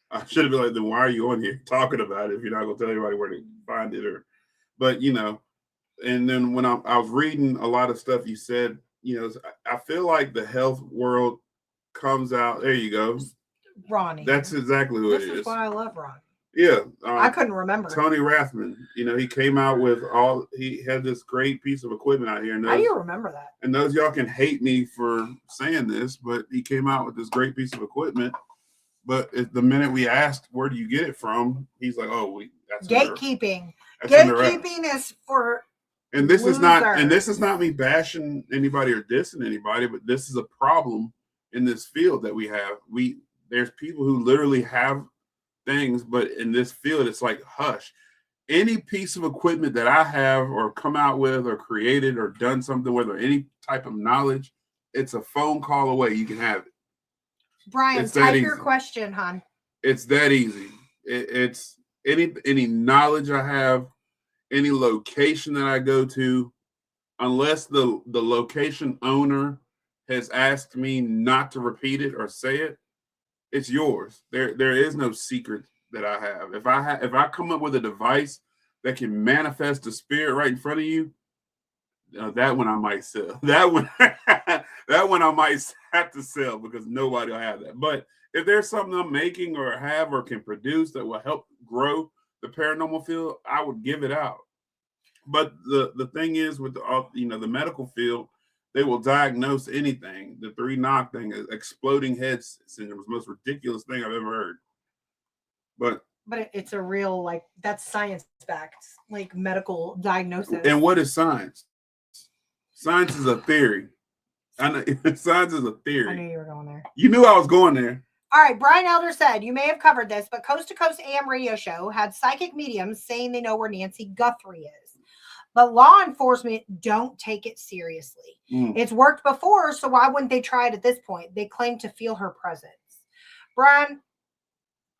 I should have been like, then why are you on here talking about it if you're not going to tell everybody where to find it? But and then when I was reading a lot of stuff you said, I feel like the health world comes out. There you go, Ronnie. That's exactly who it is. This is why I love Ronnie. Yeah, I couldn't remember. Tony Rathman. He came out with he had this great piece of equipment out here. And how do you remember that? And those y'all can hate me for saying this, but he came out with this great piece of equipment. But the minute we asked, where do you get it from? He's like, oh, that's gatekeeping. Gatekeeping is for and this losers. This is not me bashing anybody or dissing anybody, but this is a problem in this field that we have. There's people who literally have things, but in this field, it's like hush. Any piece of equipment that I have or come out with or created or done something with or any type of knowledge, it's a phone call away. You can have it. Brian, type your question, hon. It's that easy. It's any knowledge I have, any location that I go to, unless the location owner has asked me not to repeat it or say it, it's yours. There is no secret that I have. If I come up with a device that can manifest the spirit right in front of you, that one I might sell. That one I might have to sell because nobody will have that. But if there's something I'm making or have or can produce that will help grow the paranormal field, I would give it out. But the thing is with the medical field, they will diagnose anything. The 3 knock thing, exploding head syndrome, was the most ridiculous thing I've ever heard. But it's a real, that's science-backed, medical diagnosis. And what is science? Science is a theory. I know science is a theory. I knew you were going there. You knew I was going there. All right, Brian Elder said, you may have covered this, but Coast to Coast AM radio show had psychic mediums saying they know where Nancy Guthrie is. But law enforcement don't take it seriously. It's worked before, so why wouldn't they try it at this point? They claim to feel her presence. Brian,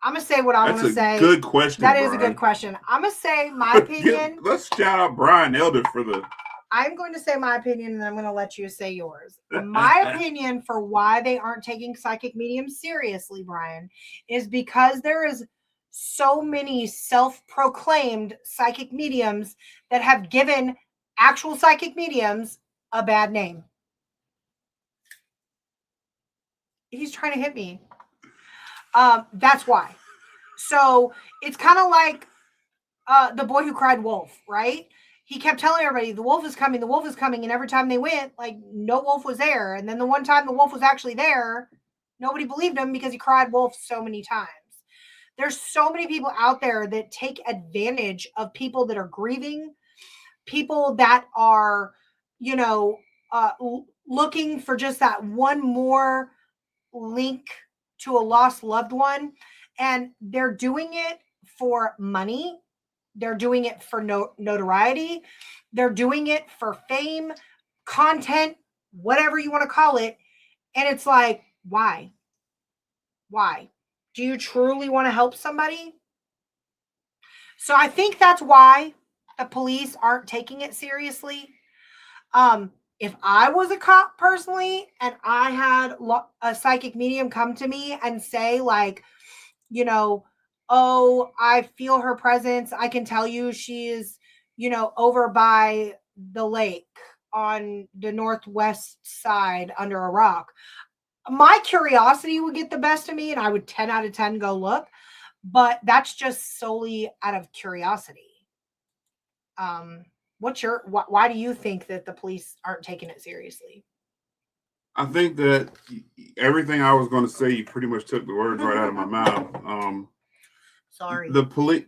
I'm going to say what I want to say. That's a good question, That is a good question. I'm going to say my opinion. Let's shout out Brian Elder for the... I'm going to say my opinion, and then I'm going to let you say yours. My opinion for why they aren't taking psychic mediums seriously, Brian, is because there is so many self-proclaimed psychic mediums that have given actual psychic mediums a bad name. He's trying to hit me. That's why. So it's kind of like The Boy Who Cried Wolf, right? he kept telling everybody the wolf is coming, the wolf is coming, and every time they went, like no wolf was there. And then the one time the wolf was actually there, nobody believed him because he cried wolf so many times. There's so many people out there that take advantage of people that are grieving, people that are, you know, looking for just that one more link to a lost loved one, and they're doing it for money. They're doing it for notoriety. They're doing it for fame, content, whatever you want to call it. And it's like, why? Why? Do you truly want to help somebody? So I think that's why the police aren't taking it seriously. If I was a cop personally and I had a psychic medium come to me and say, like, you know, oh, I feel her presence. I can tell you she's, you know, over by the lake on the northwest side under a rock. My curiosity would get the best of me and I would 10 out of 10 go look, but that's just solely out of curiosity. Why do you think that the police aren't taking it seriously? I think that everything I was going to say, you pretty much took the words right out of my mouth. Sorry. The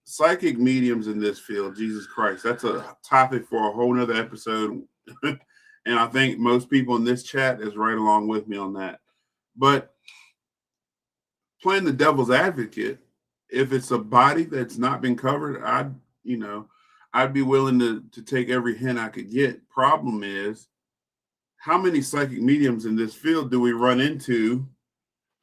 psychic mediums in this field, Jesus Christ, that's a topic for a whole nother episode. And I think most people in this chat is right along with me on that. But playing the devil's advocate, if it's a body that's not been covered, I'd be willing to take every hint I could get. Problem is, how many psychic mediums in this field do we run into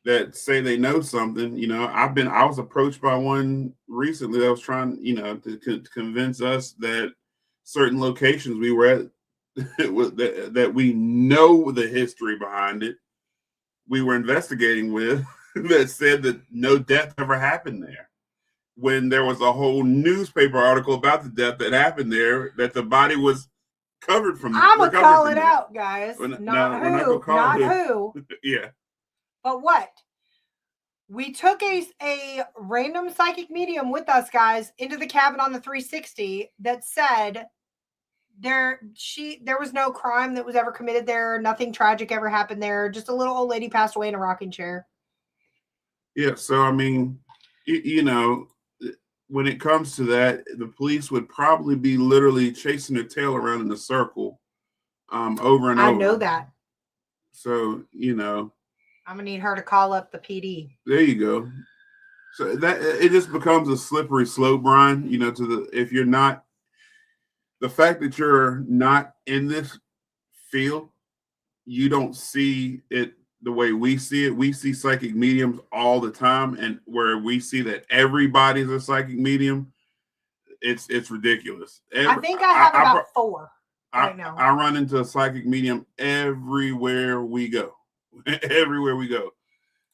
that say they know something? You know, I was approached by one recently that was trying, to convince us that certain locations we were at, that we know the history behind it, we were investigating with, that said that no death ever happened there, when there was a whole newspaper article about the death that happened there, that the body was covered from. I'm gonna call it out, guys. Not who. Yeah. But what? We took a random psychic medium with us, guys, into the cabin on the 360 that said there was no crime that was ever committed there. Nothing tragic ever happened there. Just a little old lady passed away in a rocking chair. Yeah. So, I mean, when it comes to that, the police would probably be literally chasing their tail around in a circle, over and over. I know that. So, I'm gonna need her to call up the PD. There you go. So that it just becomes a slippery slope, Brian. If you're not, the fact that you're not in this field, you don't see it the way we see it. We see psychic mediums all the time, and where we see that everybody's a psychic medium, it's ridiculous. I think I have about 4 right now. I run into a psychic medium everywhere we go. Everywhere we go.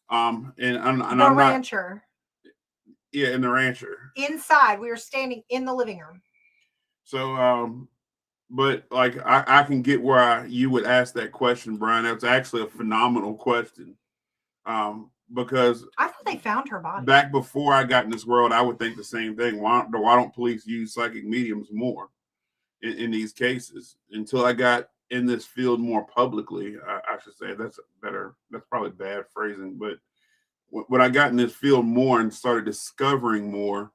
And the rancher. Yeah, in the rancher. Inside, we were standing in the living room. So, but like I can get where you would ask that question, Brian. That's actually a phenomenal question. Because I thought they found her body. Back before I got in this world, I would think the same thing. Why don't police use psychic mediums more in these cases? Until I got in this field more publicly, I should say. That's probably bad phrasing, but when I got in this field more and started discovering more,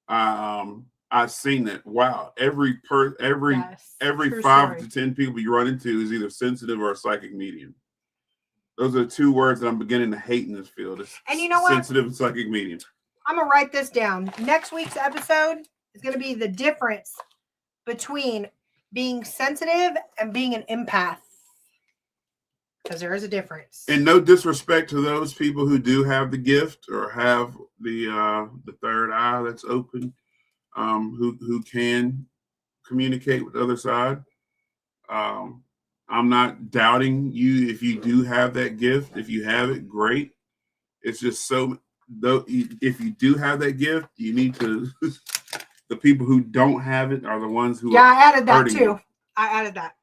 I've seen that. Wow, every 5 to 10 people you run into is either sensitive or a psychic medium. Those are 2 words that I'm beginning to hate in this field. And you know what? Sensitive and psychic medium. I'm gonna write this down. Next week's episode is gonna be the difference between being sensitive and being an empath, because there is a difference. And no disrespect to those people who do have the gift or have the third eye that's open, who can communicate with the other side. I'm not doubting you if you do have that gift. If you have it, great. It's just if you do have that gift, you need to. The people who don't have it are the ones who. Yeah, I added that too. I added that.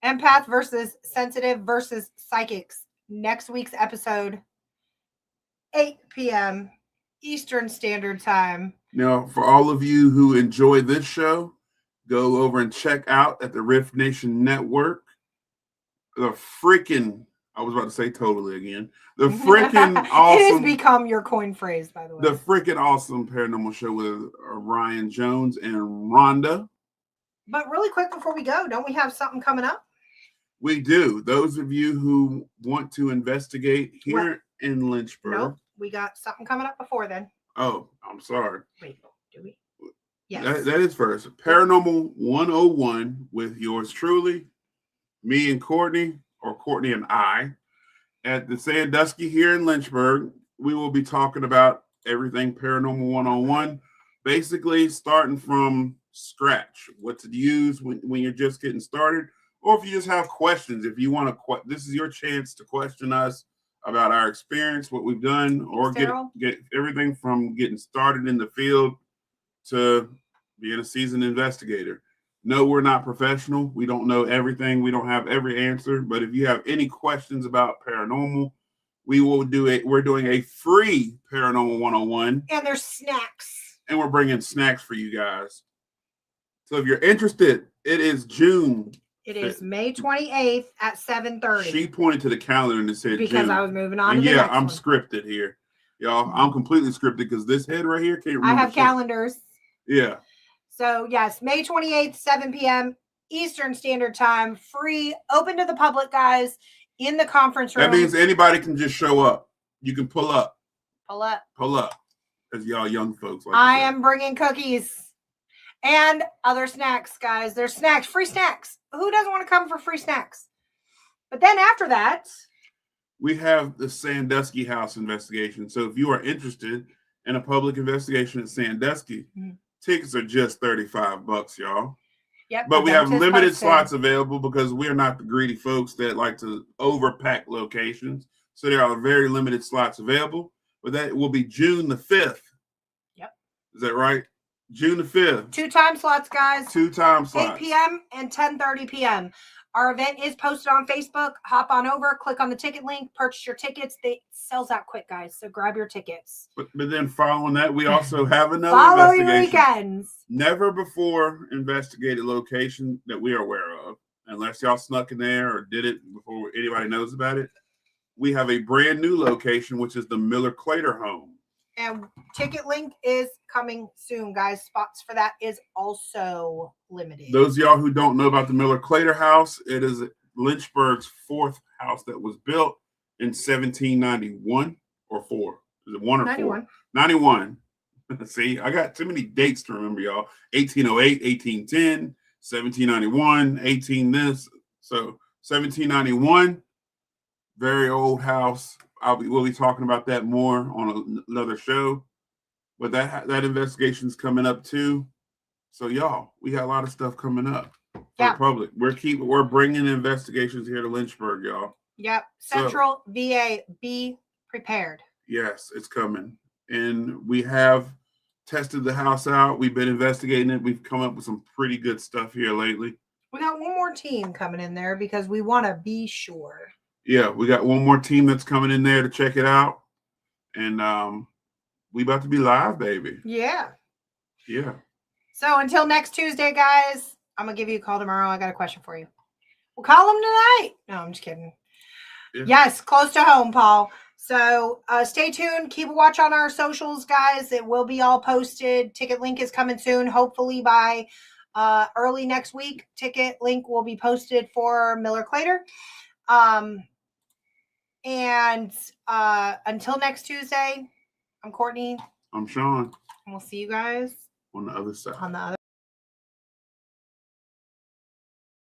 Empath versus sensitive versus psychics. Next week's episode, 8 p.m. Eastern Standard Time. Now, for all of you who enjoy this show, Go over and check out at the Riff Nation Network. The freaking, I was about to say totally again. The freaking awesome. It has become your coin phrase, by the way. The freaking awesome paranormal show with Ryan Jones and Rhonda. But really quick before we go, don't we have something coming up? We do. Those of you who want to investigate here in Lynchburg. Nope. We got something coming up before then. Oh, I'm sorry. Wait, do we? Yes. That is first. Paranormal 101 with yours truly, me and Courtney, or Courtney and I, at the Sandusky here in Lynchburg. We will be talking about everything Paranormal 101, basically starting from scratch. What to use when you're just getting started, or if you just have questions. If you want to, this is your chance to question us about our experience, what we've done, or get everything from getting started in the field to being a seasoned investigator. No, we're not professional. We don't know everything. We don't have every answer. But if you have any questions about paranormal, we will do it. We're doing a free Paranormal 101. And there's snacks. And we're bringing snacks for you guys. So if you're interested, it is June. It is May 28th at 7:30. She pointed to the calendar and it said because June. I was moving on to the yeah, next I'm one. scripted here. Y'all, I'm completely scripted because this head right here can't remember. I have calendars. Yeah. So, yes, May 28th, 7 p.m. Eastern Standard Time. Free, open to the public, guys, in the conference room. That means anybody can just show up. You can pull up. Pull up. Pull up. As y'all young folks like I am bringing cookies and other snacks, guys. There's snacks, free snacks. Who doesn't want to come for free snacks? But then after that, we have the Sandusky House investigation. So if you are interested in a public investigation at Sandusky, tickets are just $35, y'all. Yep. But we have limited slots available because we're not the greedy folks that like to overpack locations. So there are very limited slots available. But that will be June the 5th. Yep. Is that right? June the 5th. 2 time slots, guys. 2 time slots. 8 p.m. and 10:30 p.m. Our event is posted on Facebook. Hop on over, click on the ticket link, purchase your tickets. It sells out quick, guys. So grab your tickets. But then following that, we also have another Follow your investigation. weekends. Never before investigated location that we are aware of, unless y'all snuck in there or did it before anybody knows about it. We have a brand new location, which is the Miller Clater home. And ticket link is coming soon, guys. Spots for that is also limited. Those of y'all who don't know about the Miller Clater house, it is Lynchburg's 4th house that was built in 1791 or 4. Is it 1 or 91. 4? 91. See, I got too many dates to remember, y'all. 1808, 1810, 1791, 18 this. So 1791, very old house. We'll be talking about that more on another show. But that investigation's coming up too. So y'all, we got a lot of stuff coming up for the public. We're bringing investigations here to Lynchburg, y'all. Yep. Central VA, be prepared. Yes, it's coming. And we have tested the house out. We've been investigating it. We've come up with some pretty good stuff here lately. We got one more team coming in there because we want to be sure. Yeah, we got one more team that's coming in there to check it out. And we about to be live, baby. Yeah. Yeah. So until next Tuesday, guys, I'm going to give you a call tomorrow. I got a question for you. We'll call them tonight. No, I'm just kidding. Yeah. Yes, close to home, Paul. So stay tuned. Keep a watch on our socials, guys. It will be all posted. Ticket link is coming soon. Hopefully by early next week, ticket link will be posted for Miller Clater. And until next Tuesday, I'm Courtney. I'm Sean. And we'll see you guys on the other side.